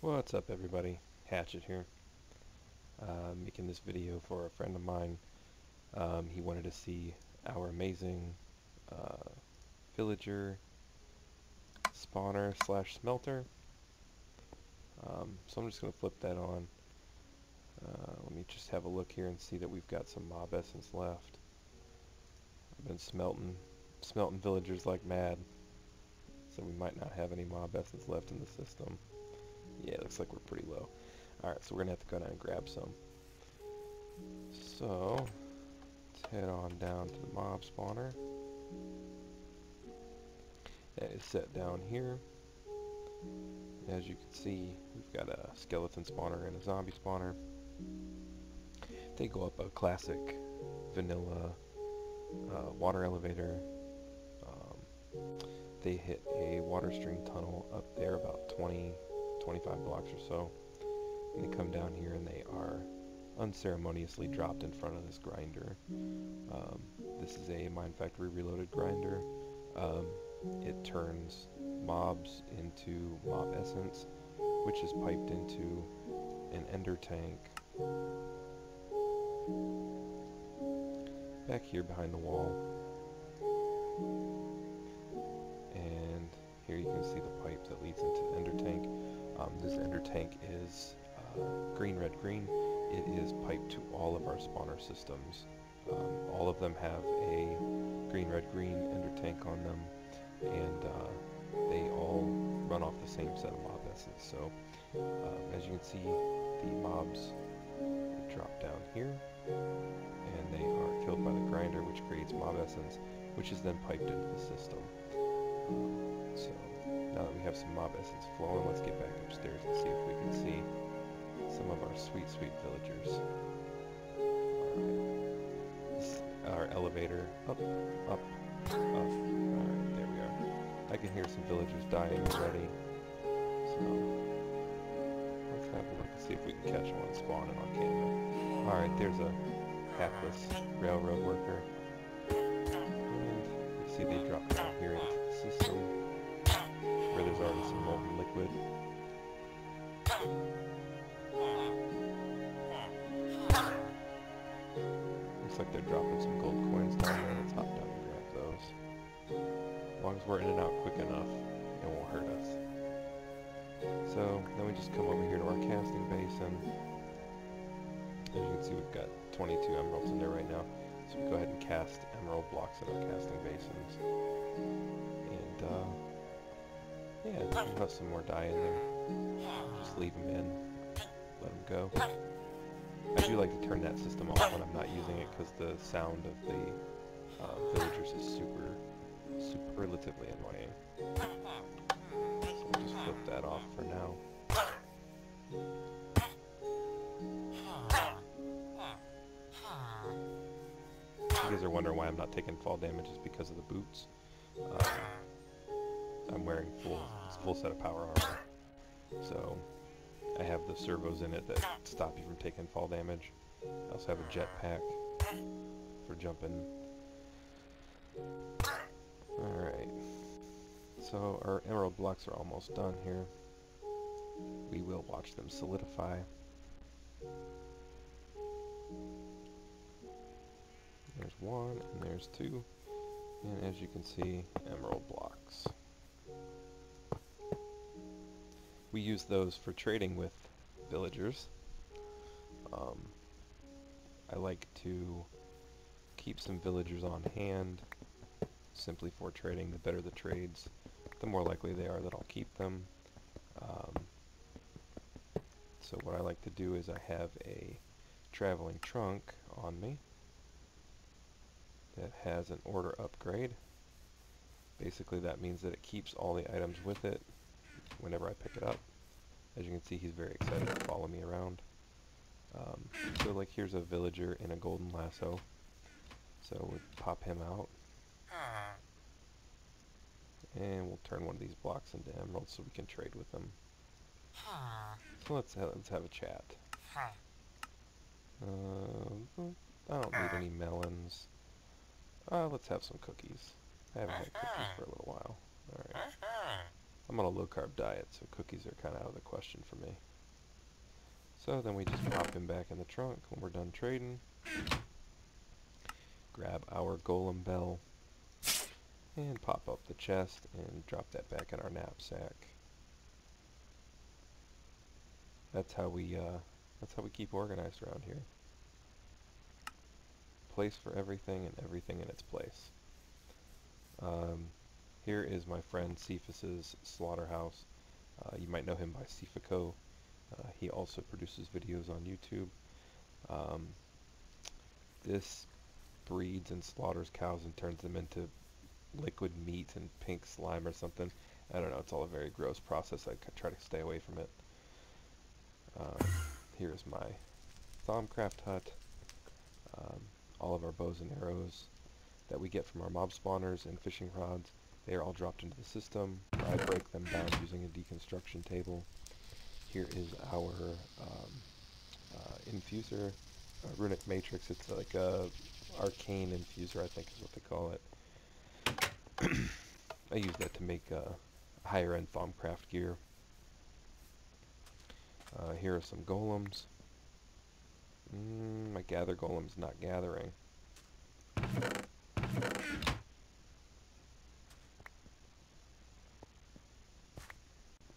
What's up everybody, Hatchet here, making this video for a friend of mine. He wanted to see our amazing villager spawner slash smelter, so I'm just going to flip that on. Let me just have a look here and see that we've got some mob essence left. I've been smelting villagers like mad, so we might not have any mob essence left in the system. Yeah, it looks like we're pretty low. Alright, so we're going to have to go down and grab some. So, let's head on down to the mob spawner. That is set down here. As you can see, we've got a skeleton spawner and a zombie spawner. They go up a classic vanilla water elevator. They hit a water stream tunnel up there about 25 blocks or so, and they come down here and they are unceremoniously dropped in front of this grinder. This is a Mine Factory Reloaded grinder. It turns mobs into mob essence, which is piped into an ender tank back here behind the wall. And here you can see the pipe that leads into the ender tank. This ender tank is green-red-green. It is piped to all of our spawner systems. All of them have a green-red-green ender tank on them, and they all run off the same set of mob essence. So as you can see, the mobs drop down here, and they are killed by the grinder, which creates mob essence, which is then piped into the system. So now that we have some mob essence flowing, let's get back upstairs and see if we can see some of our sweet villagers. Alright, this is our elevator, up, up, up. Alright, there we are. I can hear some villagers dying already, so let's have a look and see if we can catch one spawning on camera. Alright, there's a hapless railroad worker, and you see they drop down here into the system where there's already some molten liquid. Looks like they're dropping some gold coins down there. Let's hop down and grab those. As long as we're in and out quick enough, it won't hurt us. So then we just come over here to our casting basin. As you can see, we've got 22 emeralds in there right now. So we go ahead and cast emerald blocks in our casting basins. And yeah, we'll have some more dye in there. Just leave them in, let them go. I do like to turn that system off when I'm not using it, because the sound of the villagers is superlatively annoying. So we'll just flip that off for now. If you guys are wondering why I'm not taking fall damage, is because of the boots. I'm wearing full set of power armor, so I have the servos in it that stop you from taking fall damage. I also have a jetpack for jumping. Alright, so our emerald blocks are almost done here. We will watch them solidify. There's one, and there's two, and as you can see, emerald blocks. We use those for trading with villagers. I like to keep some villagers on hand, simply for trading. The better the trades, the more likely they are that I'll keep them. So what I like to do is I have a traveling trunk on me that has an order upgrade. Basically that means that it keeps all the items with it whenever I pick it up. As you can see, he's very excited to follow me around. So like, here's a villager in a golden lasso, so we'll pop him out, and we'll turn one of these blocks into emeralds so we can trade with them. So let's have a chat. I don't need any melons. Let's have some cookies. I haven't had cookies for a little while. Alright. I'm on a low-carb diet, so cookies are kind of out of the question for me. So then we just pop him back in the trunk when we're done trading. Grab our golem bell and pop up the chest and drop that back in our knapsack. That's how we keep organized around here. Place for everything and everything in its place. Here is my friend Cephas's slaughterhouse. You might know him by Cephico. He also produces videos on YouTube. This breeds and slaughters cows and turns them into liquid meat and pink slime or something. I don't know, it's all a very gross process. I try to stay away from it. Here's my Thaumcraft hut. All of our bows and arrows that we get from our mob spawners and fishing rods, they are all dropped into the system. I break them down using a deconstruction table. Here is our infuser, runic matrix. It's like a arcane infuser, I think is what they call it. I use that to make higher end Thaumcraft gear. Here are some golems. My gather golem's not gathering.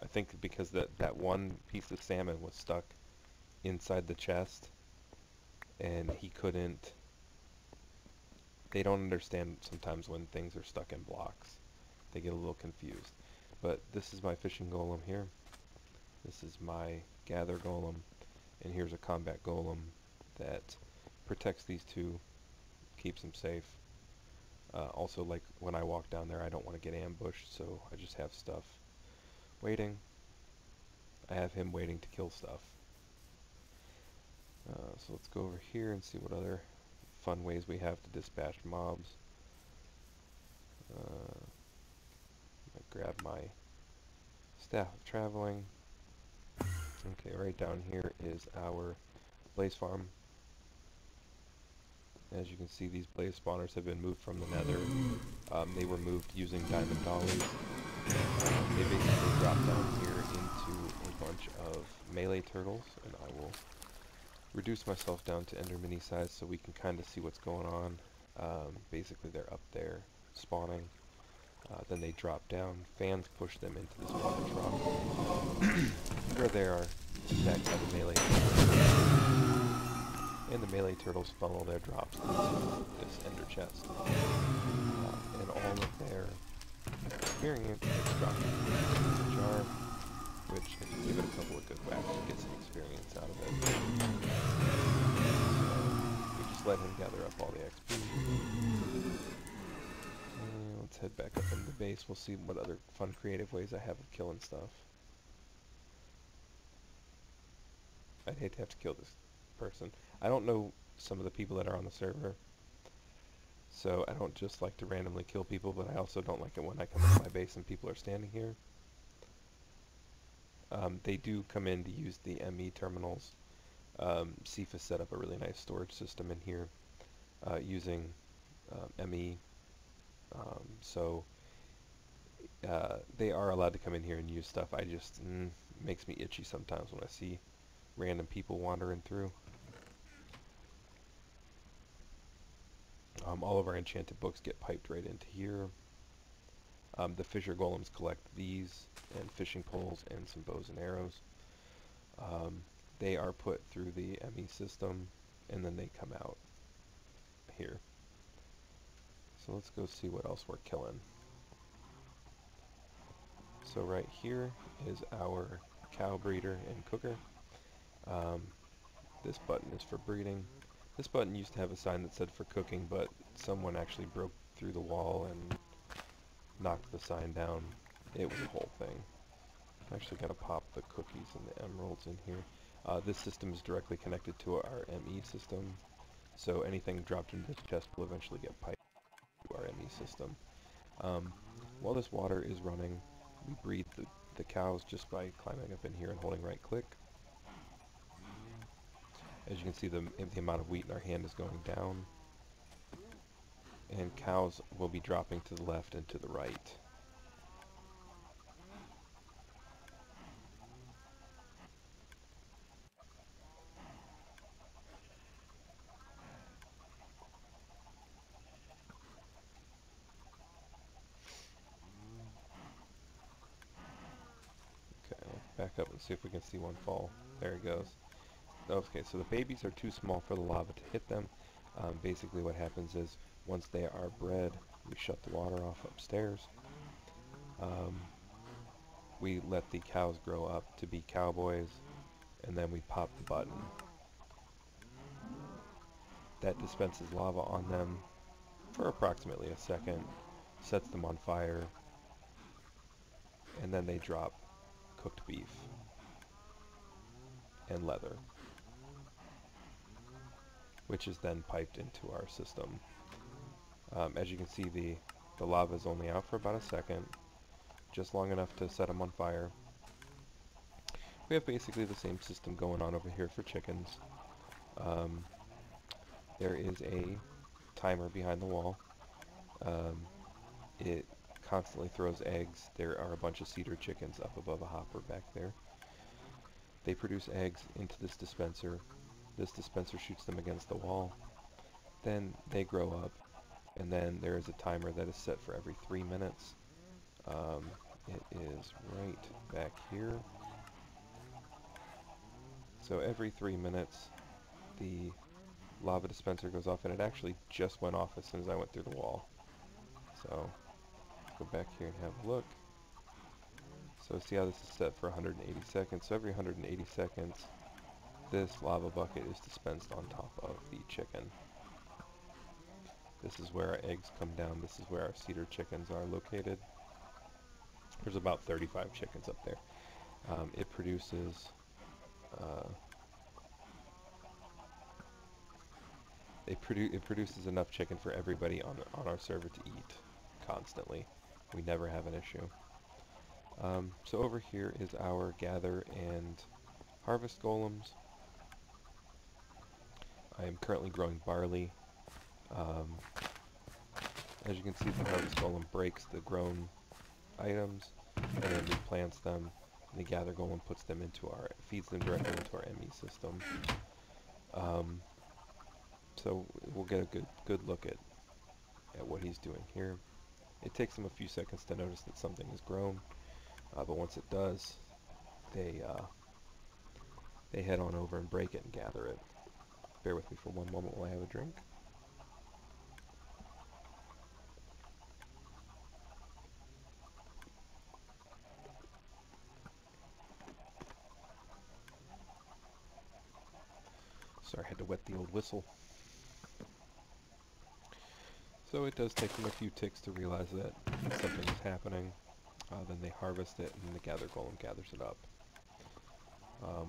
I think because that one piece of salmon was stuck inside the chest and he couldn't. They don't understand sometimes when things are stuck in blocks. They get a little confused. But this is my fishing golem here. This is my gather golem. And here's a combat golem that protects these two, keeps them safe. Also, like when I walk down there, I don't want to get ambushed, so I just have stuff waiting. I have him waiting to kill stuff. So let's go over here and see what other fun ways we have to dispatch mobs. I grab my staff of traveling. Okay, right down here is our blaze farm. As you can see, these blaze spawners have been moved from the nether. They were moved using diamond dollies. They basically drop down here into a bunch of melee turtles, and I will reduce myself down to ender mini size so we can kind of see what's going on. Basically they're up there spawning. Then they drop down. Fans push them into this water trough where they are attacked by the melee turtles. And the melee turtles funnel their drops into this ender chest. And all of their experience gets dropped into the jar, which if you give it a couple of good whacks, you get some experience out of it. So we just let him gather up all the XP. Let's head back up into the base. We'll see what other fun creative ways I have of killing stuff. I'd hate to have to kill this person. I don't know some of the people that are on the server, so I don't just like to randomly kill people, but I also don't like it when I come into my base and people are standing here. They do come in to use the ME terminals. Cephas set up a really nice storage system in here using ME. So they are allowed to come in here and use stuff. I just makes me itchy sometimes when I see random people wandering through. All of our enchanted books get piped right into here. The fisher golems collect these and fishing poles and some bows and arrows. They are put through the ME system and then they come out here. So let's go see what else we're killing. So right here is our cow breeder and cooker. This button is for breeding. This button used to have a sign that said for cooking, but someone actually broke through the wall and knocked the sign down. It was a whole thing. I actually got to pop the cookies and the emeralds in here. This system is directly connected to our ME system, so anything dropped into this chest will eventually get piped to our ME system. While this water is running, we breed the cows just by climbing up in here and holding right click. As you can see, the amount of wheat in our hand is going down. And cows will be dropping to the left and to the right. back up and see if we can see one fall. There he goes. Okay, so the babies are too small for the lava to hit them. Basically what happens is, once they are bred, we shut the water off upstairs. We let the cows grow up to be cowboys, and then we pop the button. That dispenses lava on them for approximately a second, sets them on fire, and then they drop cooked beef and leather, which is then piped into our system. As you can see, the lava is only out for about a second, just long enough to set them on fire. We have basically the same system going on over here for chickens. There is a timer behind the wall. It constantly throws eggs. There are a bunch of cedar chickens up above a hopper back there. They produce eggs into this dispenser. This dispenser shoots them against the wall. Then they grow up, and then there is a timer that is set for every 3 minutes. It is right back here. So every 3 minutes, the lava dispenser goes off, and it actually just went off as soon as I went through the wall. So let's go back here and have a look. So see how this is set for 180 seconds. So every 180 seconds, this lava bucket is dispensed on top of the chicken. This is where our eggs come down. This is where our cedar chickens are located. There's about 35 chickens up there. It produces it produces enough chicken for everybody on our server to eat constantly. We never have an issue. So over here is our gather and harvest golems. I am currently growing barley. As you can see, the harvest golem breaks the grown items and then replants them. And the gather golem feeds them directly into our ME system. So we'll get a good look at what he's doing here. It takes him a few seconds to notice that something is grown, but once it does, they head on over and break it and gather it. Bear with me for one moment while I have a drink. Sorry, I had to wet the old whistle. So it does take them a few ticks to realize that something is happening. Then they harvest it, and the gather golem gathers it up.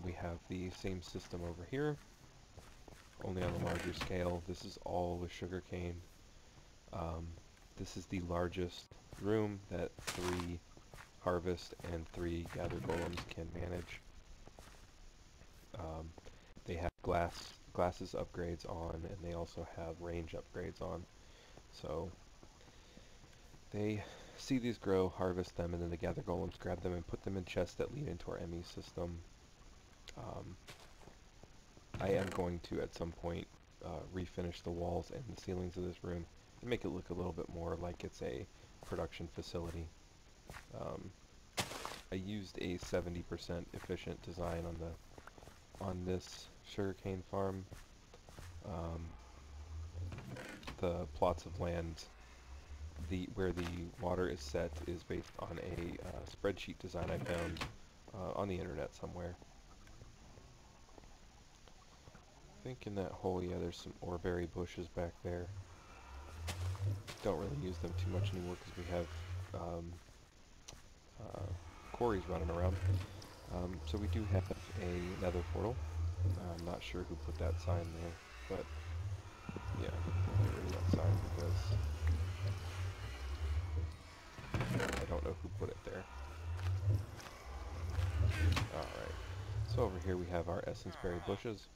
We have the same system over here, only on a larger scale. This is all with sugarcane. This is the largest room that 3 harvest and 3 gather golems can manage. They have glasses upgrades on, and they also have range upgrades on. So they see these grow, harvest them, and then the gather golems grab them and put them in chests that lead into our ME system. I am going to, at some point, refinish the walls and the ceilings of this room and make it look a little bit more like it's a production facility. I used a 70% efficient design on this sugarcane farm. The plots of land where the water is set is based on a spreadsheet design I found on the internet somewhere. I think in that hole, yeah, there's some oreberry bushes back there. Don't really use them too much anymore because we have quarries running around. So we do have a nether portal. I'm not sure who put that sign there, but yeah, get rid of that sign because I don't know who put it there. Alright, so over here we have our essence berry bushes.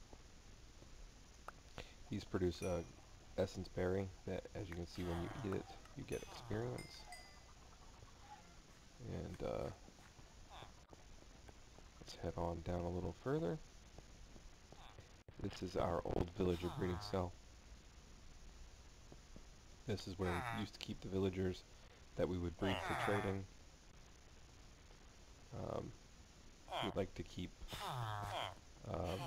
These produce a essence berry that, as you can see, when you eat it, you get experience. And let's head on down a little further. This is our old villager breeding cell. This is where we used to keep the villagers that we would breed for trading. like to keep um,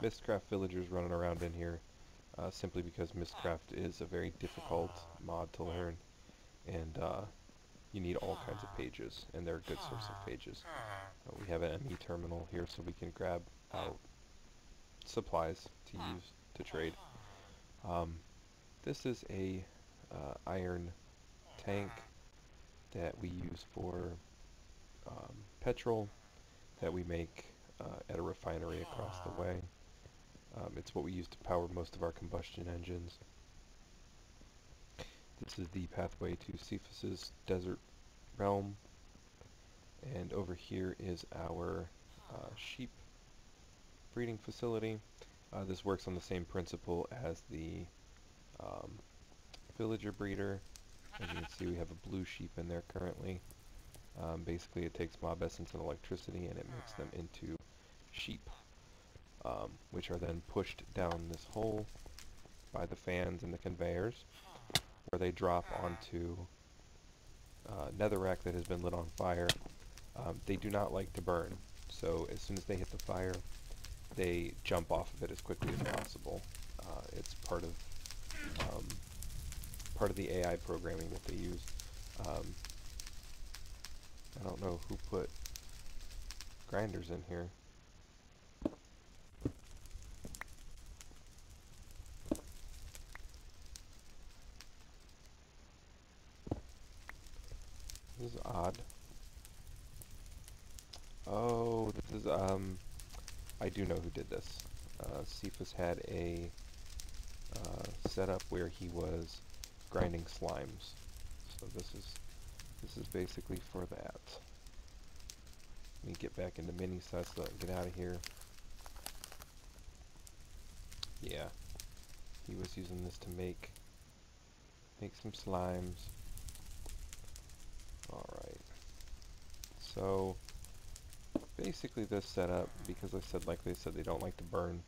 Mistcraft villagers running around in here, simply because Mistcraft is a very difficult mod to learn, and you need all kinds of pages, and they're a good source of pages. We have an ME terminal here so we can grab out supplies to use to trade. This is a iron tank that we use for petrol that we make at a refinery across the way. It's what we use to power most of our combustion engines. This is the pathway to Cephas's desert realm, and over here is our sheep breeding facility. This works on the same principle as the um, villager breeder. As you can see, we have a blue sheep in there currently. Basically, it takes mob essence and electricity and it makes them into sheep, which are then pushed down this hole by the fans and the conveyors, where they drop onto netherrack that has been lit on fire. They do not like to burn, so as soon as they hit the fire, they jump off of it as quickly as possible. It's part of the AI programming that they use. I don't know who put grinders in here. This is odd. Oh, this is, I do know who did this. Cephas had a setup where he was grinding slimes. So this is basically for that. Let me get back into mini size so I can get out of here. Yeah, he was using this to make some slimes. Alright. So basically this setup, because like they said, they don't like to burn,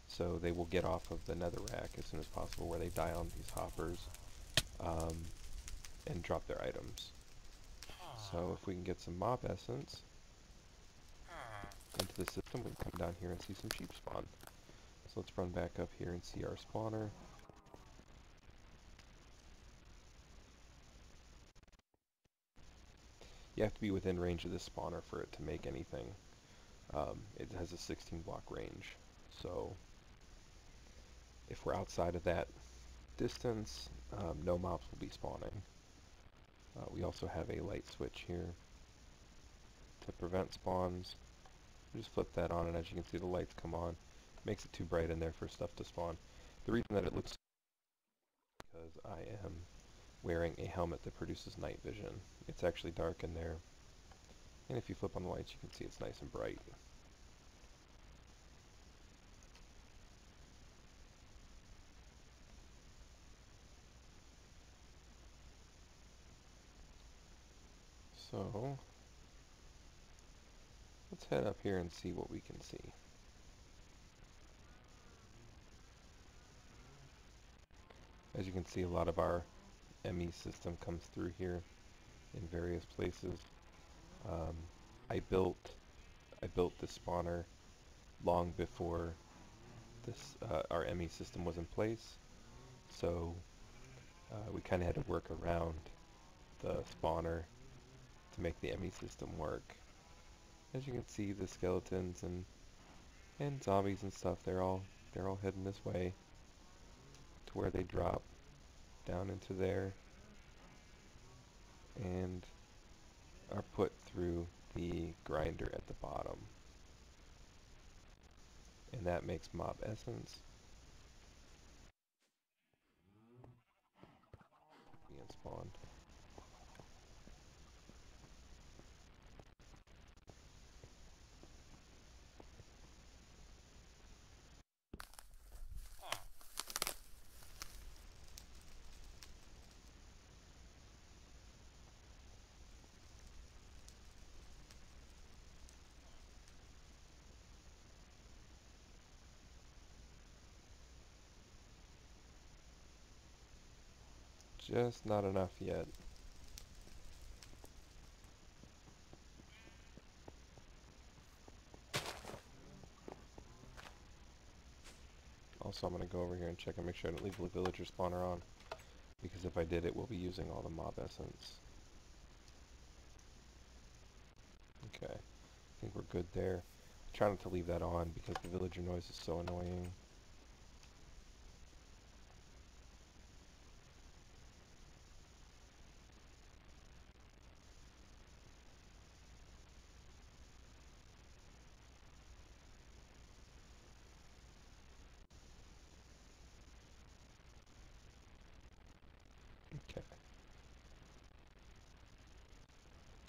so they will get off of the netherrack as soon as possible, where they die on these hoppers, and drop their items. So if we can get some mob essence into the system, we can come down here and see some sheep spawn. So let's run back up here and see our spawner. You have to be within range of this spawner for it to make anything. It has a 16 block range, so if we're outside of that distance, no mobs will be spawning. We also have a light switch here to prevent spawns. Just flip that on, and as you can see, the lights come on. Makes it too bright in there for stuff to spawn. The reason that it looks because I am wearing a helmet that produces night vision. It's actually dark in there, and if you flip on the lights, you can see it's nice and bright. So let's head up here and see what we can see. As you can see, a lot of our ME system comes through here in various places. Um, I built this spawner long before this our ME system was in place, so we kind of had to work around the spawner to make the ME system work. As you can see, the skeletons and zombies and stuff, they're all heading this way to where they drop down into there and are put through the grinder at the bottom, and that makes mob essence being spawned. Just not enough yet. Also, I'm going to go over here and check and make sure I didn't leave the villager spawner on, because if I did, it will be using all the mob essence. Okay, I think we're good there. Try not to leave that on because the villager noise is so annoying. Okay.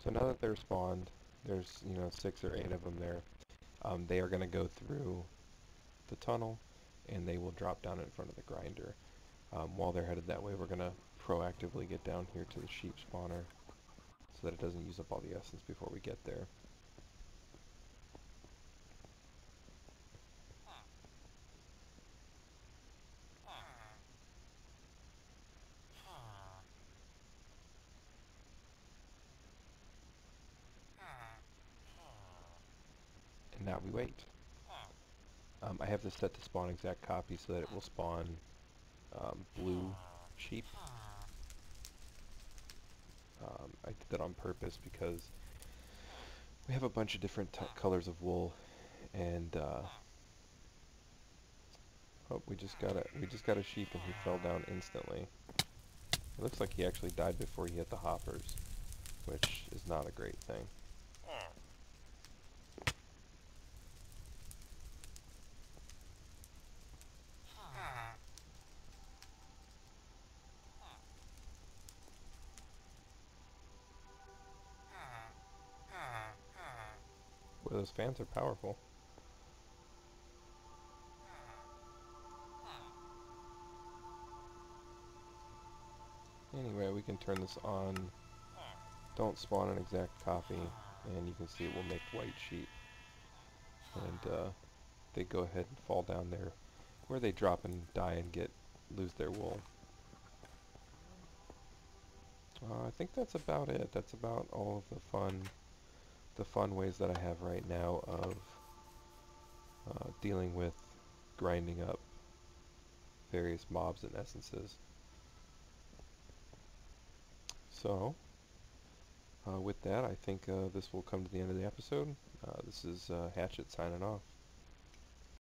So now that they're spawned, there's, 6 or 8 of them there. They are going to go through the tunnel, and they will drop down in front of the grinder. While they're headed that way, we're going to proactively get down here to the sheep spawner so that it doesn't use up all the essence before we get there. And now we wait. I have this set to spawn exact copy so that it will spawn blue sheep. I did that on purpose because we have a bunch of different colors of wool, and oh, we just got a sheep and he fell down instantly. It looks like he actually died before he hit the hoppers, which is not a great thing. Boy, those fans are powerful. Anyway, we can turn this on. Don't spawn an exact copy, and you can see it will make white sheep. And they go ahead and fall down there, where they drop and die and lose their wool. I think that's about it. That's about all of the fun ways that I have right now of dealing with grinding up various mobs and essences. So, with that, I think this will come to the end of the episode. This is Hatchet signing off.